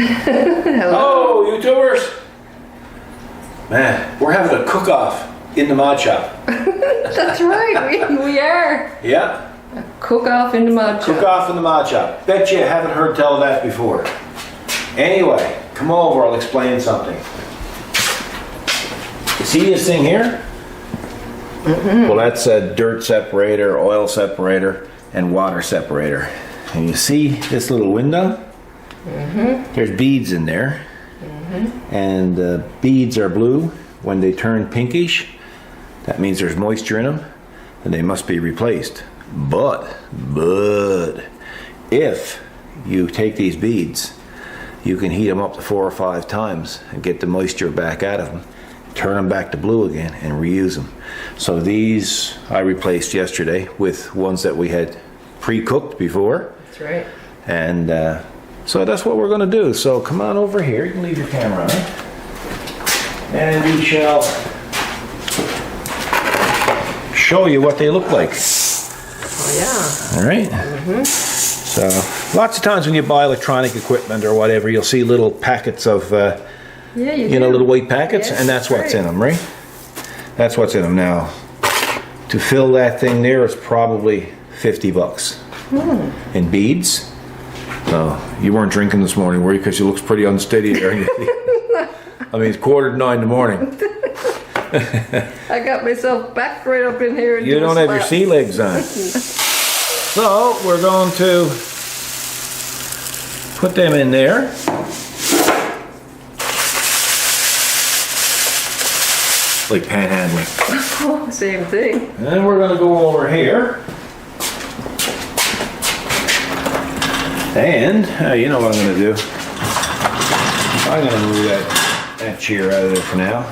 Hello. Oh, YouTubers! Man, we're having a cook-off in the mod shop. That's right, we are. Yeah, Cook-off in the mod shop. cook-off in the mod shop. Bet you haven't heard tell of that before. Anyway, come over, I'll explain something. You see this thing here? Well, that's a dirt separator, oil separator, and water separator. And you see this little window? There's beads in there. And the beads are blue. When they turn pinkish, that means there's moisture in them, and they must be replaced. But if you take these beads, you can heat them up to 4 or 5 times and get the moisture back out of them, turn them back to blue again, and reuse them. So these I replaced yesterday with ones that we had pre-cooked before. That's right. And so that's what we're going to do. So come on over here. You can leave your camera on. And we shall show you what they look like. Oh, yeah. All right? So lots of times when you buy electronic equipment or whatever, you'll see little packets of, Yeah, you you know, do. little white packets, Yes, and that's what's in right. them, right? That's what's in them. Now, to fill that thing there is probably $50 in beads. So you weren't drinking this morning, were you? Because you looks pretty unsteady there. I mean, it's 8:45 in the morning. I got myself back right up in here. You don't have your sea legs on. So we're going to put them in there. Like panhandling. Oh, same thing. And then we're going to go over here. And you know what I'm going to do. I'm going to move that chair out of there for now.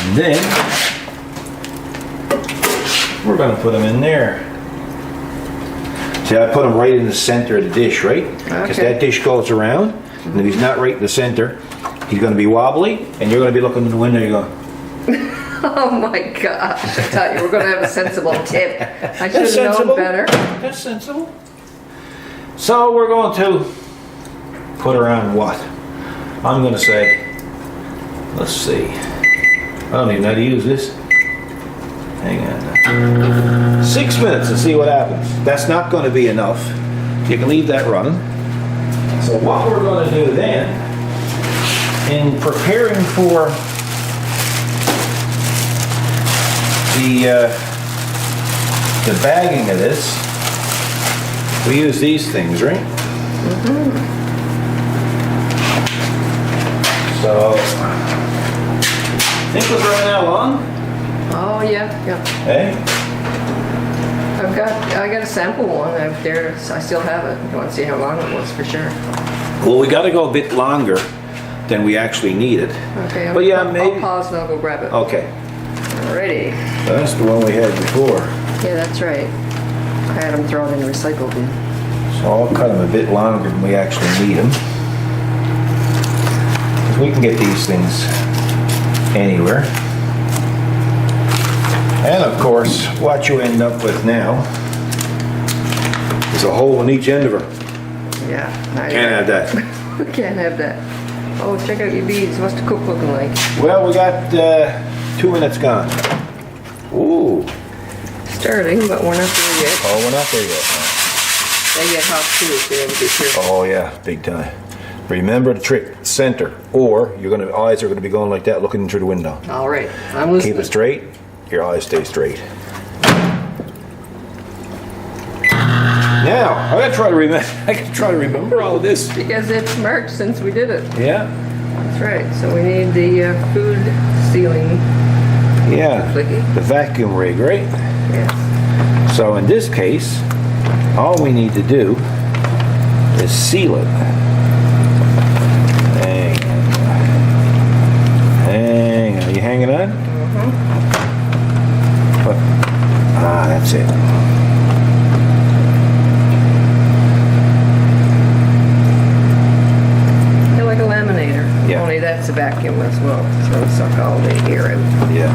And then we're going to put them in there. See, I put him right in the center of the dish, right? Because Okay. that dish goes around, and if he's not right in the center, he's going to be wobbly, and you're going to be looking in the window, you're going, Oh my gosh, I thought you were going to have a sensible tip. I should that's have known sensible. better. That's sensible. So we're going to put around what? I'm going to say, let's see. I don't even know how to use this. Hang on. 6 minutes and see what happens. That's not going to be enough. You can leave that running. So what we're going to do then, in preparing for the bagging of this, we use these things, right? So, think we've run that long? Oh yeah, yeah. Hey? I got a sample one out there. I still have it. You want to see how long it was for sure? Well, we got to go a bit longer than we actually needed. Okay. But yeah, I'll maybe. pause and I'll go grab it. Okay, Alrighty. that's the one we had before. Yeah, that's right. I had them thrown in the recycle bin. So I'll cut them a bit longer than we actually need them. 'Cause we can get these things anywhere. And of course, what you end up with now is a hole in each end of her. Yeah. Can't have that. Can't have that. Oh, check out your beads. What's the cook looking like? Well, we got 2 minutes gone. Ooh. Starting, but we're not there yet. Oh, we're not there yet. They get hot too, so you have to be careful. Oh yeah, big time. Remember the trick, center, or eyes are gonna be going like that, looking through the window. All right, I'm listening. Keep it straight, your eyes stay straight. Now, I gotta try to remember all of this. Because it's marked since we did it. Yeah, That's right. So we need the food sealing. yeah, Flicky. the vacuum rig, right? Yes. So in this case, all we need to do is seal it. Hang on. Are you hanging on? That's it. They're like a laminator. Yeah. Only that's a vacuum as well. So it'll suck all the air out. Yeah.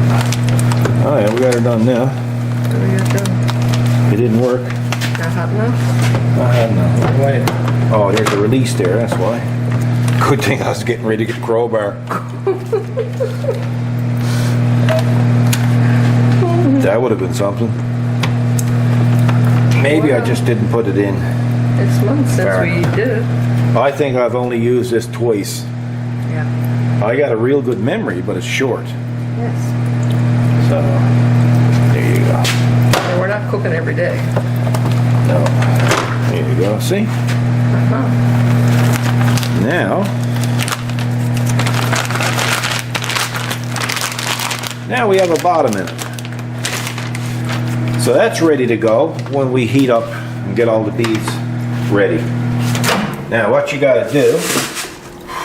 Oh yeah, we got her done now. So we got done. It didn't work. Not hot enough? I don't know. Wait. Oh, there's a release there, that's why. Good thing I was getting ready to get the crowbar. That would have been something. Maybe I just didn't put it in. It's months since Fair we did it. I think I've only used this twice. Yeah. I got a real good memory, but it's short. Yes. So, there you go. And we're not cooking every day. No. There you go, see? Now we have a bottom in it. So that's ready to go when we heat up and get all the beads ready. Now what you gotta do,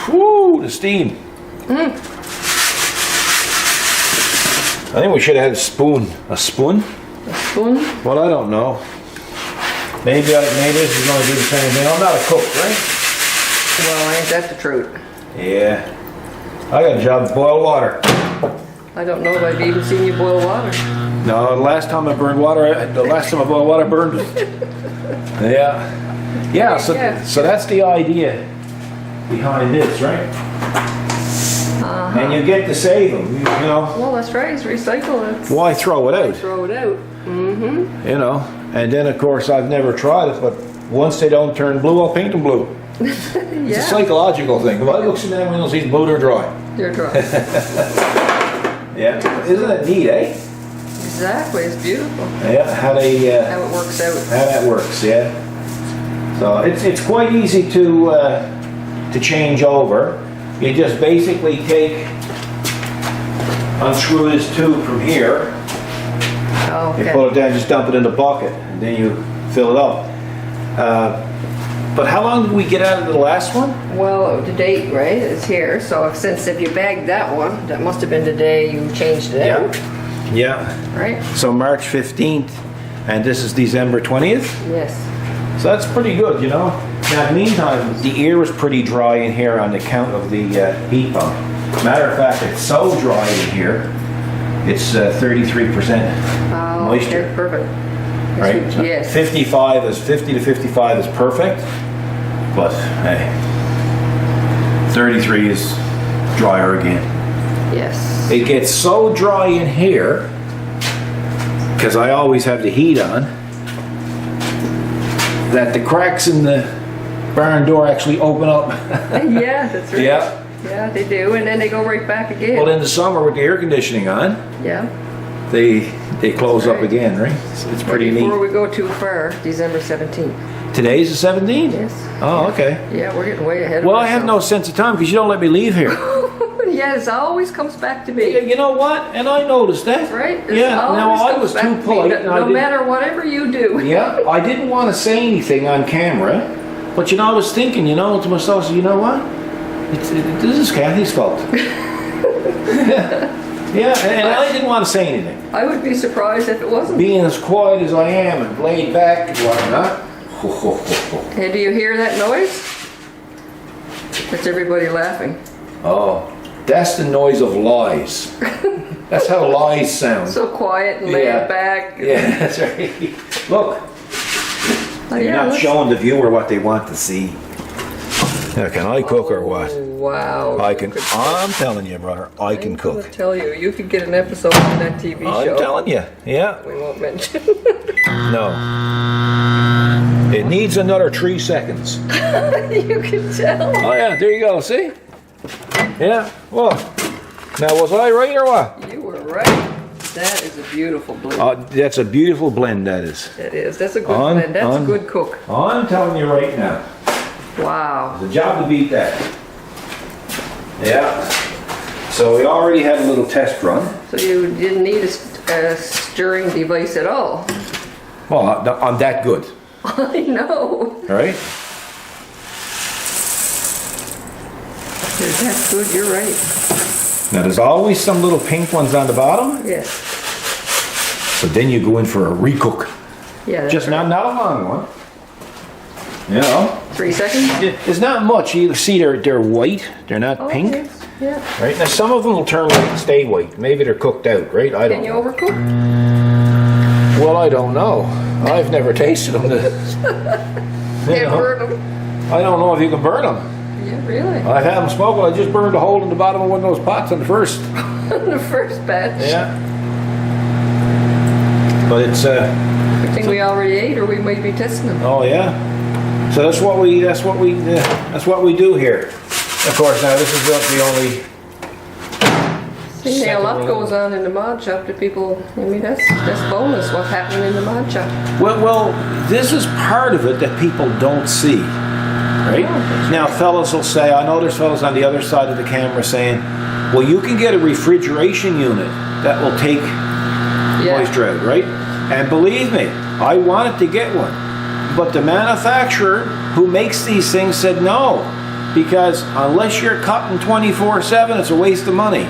whoo, the steam. I think we should have had a spoon. A spoon? A spoon? Well, I don't know. Maybe this is going to do the same thing. I'm not a cook, right? Well, ain't that the truth? Yeah. I got a job to boil water. I don't know if I've even seen you boil water. No, the last time I boiled water, burned it. Yeah. Yeah, so that's the idea behind this, right? And you get to save them, you know. Well, that's right. It's recycle. Why throw it out? Throw it out. Mm-hmm. You know. And then, of course, I've never tried it, but once they don't turn blue, I'll paint them blue. It's a psychological thing. If I look at them windows, these blue, they're dry. They're dry. Yeah. Isn't that neat, eh? Exactly. It's beautiful. Yeah, how it works out. How that works, yeah. So it's quite easy to change over. You just basically unscrew this tube from here. Oh, okay. You pull it down, just dump it in the bucket, and then you fill it up. But how long did we get out of the last one? Well, the date, right, is here. So if you bagged that one, that must have been the day you changed it out. Yeah. Right? So March 15th, and this is December 20th? Yes. So that's pretty good, you know. Now, in the meantime, the air was pretty dry in here on account of the heat pump. Matter of fact, it's so dry in here, it's 33% moisture. Okay, perfect. Right? Yes. 50 to 55 is perfect, but hey, 33 is drier again. Yes. It gets so dry in here, because I always have the heat on, that the cracks in the barn door actually open up. Yeah, that's right. Yeah. Yeah, they do, and then they go right back again. Well, in the summer with the air conditioning on, yeah. they close up right. again, right? It's pretty neat. Before we go too far, December 17th. Today's the 17th? Yes. Oh, okay. Yeah, we're getting way ahead of Well, I have no ourselves. sense of time because you don't let me leave here. Yes, it always comes back to me. You know what? And I noticed that. Right? It Yeah. Now always I comes was back too to me, polite. and I No didn't- matter whatever you do. Yeah, I didn't want to say anything on camera, but you know, I was thinking, you know, to myself, you know what? This is Kathy's fault. Yeah, and I didn't want to say anything. I would be surprised if it wasn't. Being as quiet as I am and laid back and whatnot. Hey, do you hear that noise? That's everybody laughing. Oh, that's the noise of lies. That's how lies sound. So quiet and laid back. Yeah, that's right. Look, you're not showing the viewer what they want to see. Yeah, can I cook or what? Wow. I'm telling you, brother, I can cook. I tell you, you could get an episode on that TV show. I'm telling you, yeah. We won't mention. No. It needs another 3 seconds. You can tell. Oh yeah, there you go, see? Yeah, well, now was I right or what? You were right. That is a beautiful blend. That's a beautiful blend, that is. It is. That's a good blend. That's a good cook. I'm telling you right now. Wow. It's a job to beat that. Yeah. So we already had a little test run. So you didn't need a stirring device at all. Well, I'm that good. I know. All right? You're that good. You're right. Now there's always some little pink ones on the bottom. Yes. So then you go in for a recook. Yeah. Just not a long one. You know. 3 seconds? It's not much. You see they're white. They're not pink. Yes. Yeah. Right? Now some of them will turn white and stay white. Maybe they're cooked out, right? I don't Can you know. overcook? Well, I don't know. I've never tasted them. Can't burn them. I don't know if you can burn them. Yeah, really? I've had them smoked. I just burned a hole in the bottom of one of those pots on the first. The first batch. Yeah. But it's I think we already ate, or we might be testing them. oh yeah. So that's what we do here. Of course, now this is not the only. See, a lot goes on in the mod shop that people. I mean, that's bonus. What's happening in the mod shop? Well, this is part of it that people don't see, right? Now, fellas will say, I know there's fellas on the other side of the camera saying, well, you can get a refrigeration unit that will take moisture out, right? And believe me, I wanted to get one. But the manufacturer who makes these things said no, because unless you're cutting 24/7, it's a waste of money.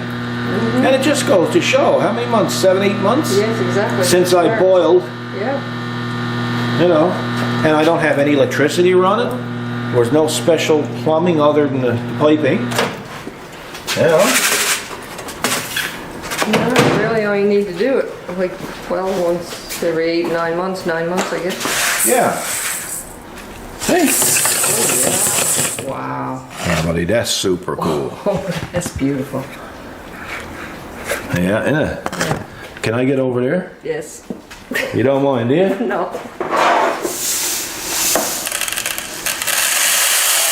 And it just goes to show, how many months? 7, 8 months? Yes, exactly. Since I boiled, Yeah. you know, and I don't have any electricity running. There's no special plumbing other than the piping. You know. No, really, all you need to do it, like, well, once every 8, 9 months, 9 months, I guess. Yeah. Hey. Oh, yeah. Wow. Yeah, buddy, that's super cool. Oh, that's beautiful. Yeah, yeah. Can I get over there? Yes. You don't mind, do you? No.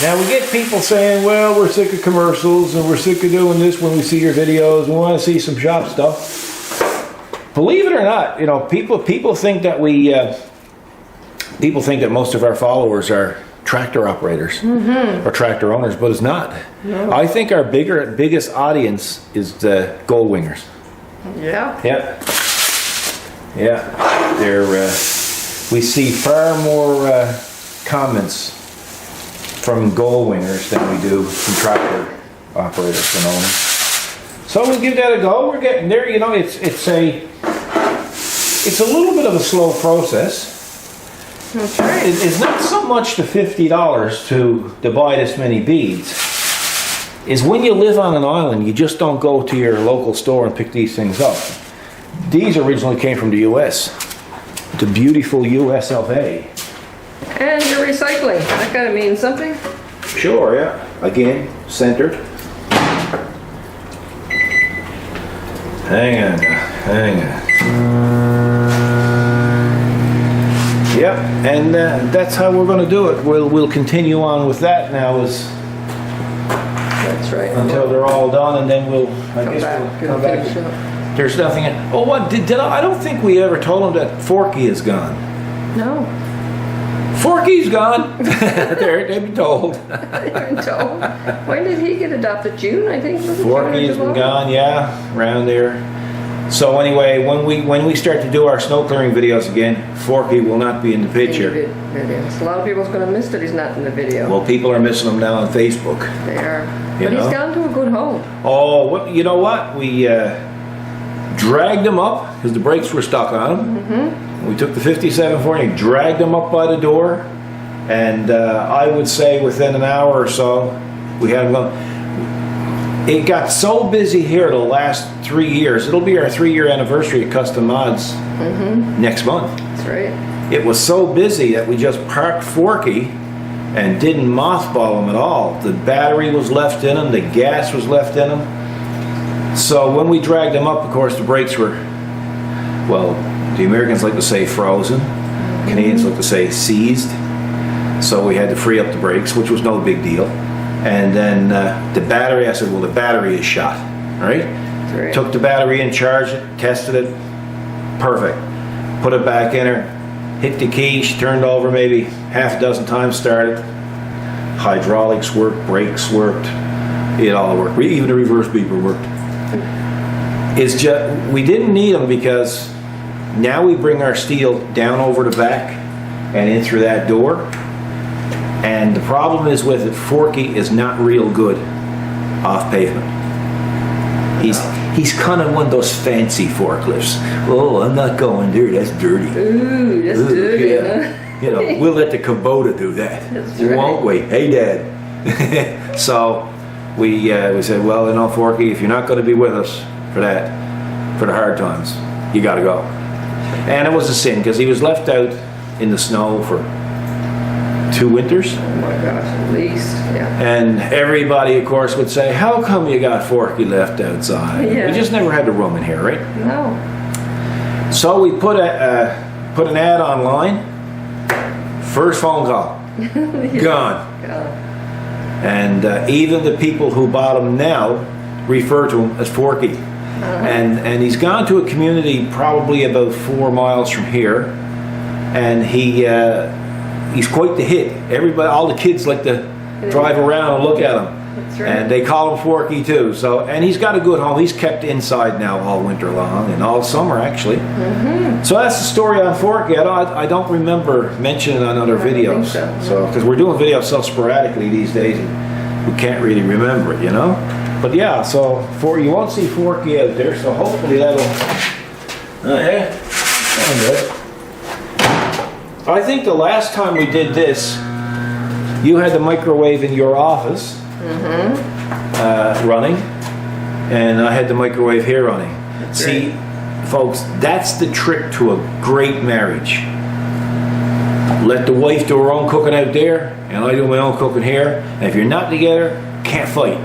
Now we get people saying, well, we're sick of commercials and we're sick of doing this when we see your videos. We want to see some shop stuff. Believe it or not, you know, people think that people think that most of our followers are tractor operators or tractor owners, but it's not. No. I think our biggest audience is the gold wingers. Yeah. Yeah. Yeah. They're we see far more comments from gold wingers than we do from tractor operators and owners. So we'll give that a go. We're getting there. You know, it's a little bit of a slow process. That's right. It's not so much the $50 to buy this many beads. Is when you live on an island, you just don't go to your local store and pick these things up. These originally came from the U.S. The beautiful U.S. of A. And you're recycling. That gotta mean something. Sure, yeah. Again, centered. Hang on. Yep, and that's how we're going to do it. We'll continue on with that now That's right. until they're all done, and then we'll Come back. Finish up. There's nothing. Oh, what did I don't think we ever told them that Forky is gone. No. Forky's gone. They've been told. They've been told. When did he get adopted? June, I think. Was it Forky has June or been July? gone, yeah, around there. So anyway, when we start to do our snow clearing videos again, Forky will not be in the picture. Videos. A lot of people's going to miss that he's not in the video. Well, people are missing him now on Facebook. They are. You But know? he's gone to a good home. Oh, you know what? We dragged him up because the brakes were stuck on him. We took the 57 for him, dragged him up by the door, and I would say within an hour or so, we had him going. It got so busy here the last 3 years. It'll be our 3-year anniversary at Custom Mods next month. That's right. It was so busy that we just parked Forky and didn't mothball him at all. The battery was left in him, the gas was left in him. So when we dragged him up, of course, the brakes were, well, the Americans like to say frozen. Canadians like to say seized. So we had to free up the brakes, which was no big deal. And then the battery, I said, well, the battery is shot, right? That's right. Took the battery in, charged it, tested it, perfect. Put it back in her, hit the key, she turned over maybe half a dozen times, started. Hydraulics worked, brakes worked, it all worked. Even the reverse beeper worked. It's just, we didn't need them because now we bring our steel down over the back and in through that door. And the problem is with it, Forky is not real good off pavement. He's kind of one of those fancy forklifts. Oh, I'm not going there, that's dirty. Ooh, that's dirty, yeah. huh? You know, we'll let the Kubota do that. That's right. Won't we? Hey, Dad. So we said, well, you know, Forky, if you're not going to be with us for that, for the hard times, you got to go. And it was a sin because he was left out in the snow for 2 winters. Oh my gosh, at least, yeah. And everybody, of course, would say, how come you got Forky left outside? Yeah. We just never had the room in here, right? No. So we put an ad online. First phone call. Gone. God. And even the people who bought them now refer to him as Forky. And he's gone to a community probably about 4 miles from here. And he's quite the hit. Everybody, all the kids like to drive around and look at him. That's right. And they call him Forky too. So, and he's got a good home. He's kept inside now all winter long and all summer actually. So that's the story on Forky. I don't remember mentioning it on other videos. So, because we're doing videos so sporadically these days, and we can't really remember it, you know. But yeah, so you won't see Forky out there. So hopefully that'll. Yeah. I think the last time we did this, you had the microwave in your office running, and I had the microwave here running. See, folks, that's the trick to a great marriage. Let the wife do her own cooking out there, and I do my own cooking here. And if you're not together, can't fight.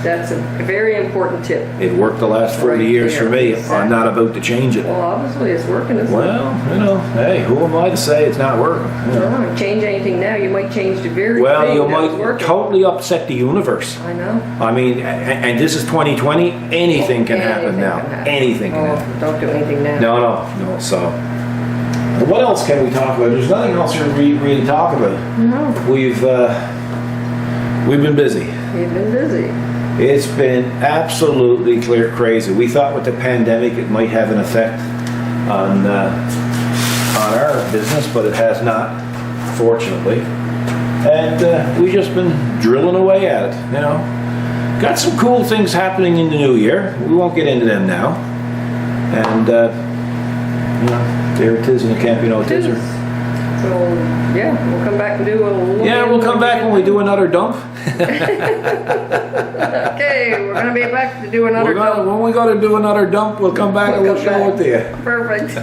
That's a very important tip. It worked the last 40 years for me. Exactly. I'm not about to change it. Well, obviously it's working, isn't it? Well, you know, hey, who am I to say it's not working? You know. No, change anything now, you might change the very Well, thing you that was might working. totally upset the universe. I know. I mean, and this is 2020. Anything can happen now. Anything can happen. Don't do anything now. No. So, what else can we talk about? There's nothing else to really talk about. No. We've been busy. You've been busy. It's been absolutely crazy. We thought with the pandemic it might have an effect on our business, but it has not, fortunately. And we've just been drilling away at it, you know. Got some cool things happening in the new year. We won't get into them now. And, you know, there it is, and it can't be no tizer. So, yeah, we'll come back and do a little. Yeah, we'll come back when we do another dump. Okay, we're going to be back to do another When we got to do another dump, we'll come back and we'll show it to you. Perfect.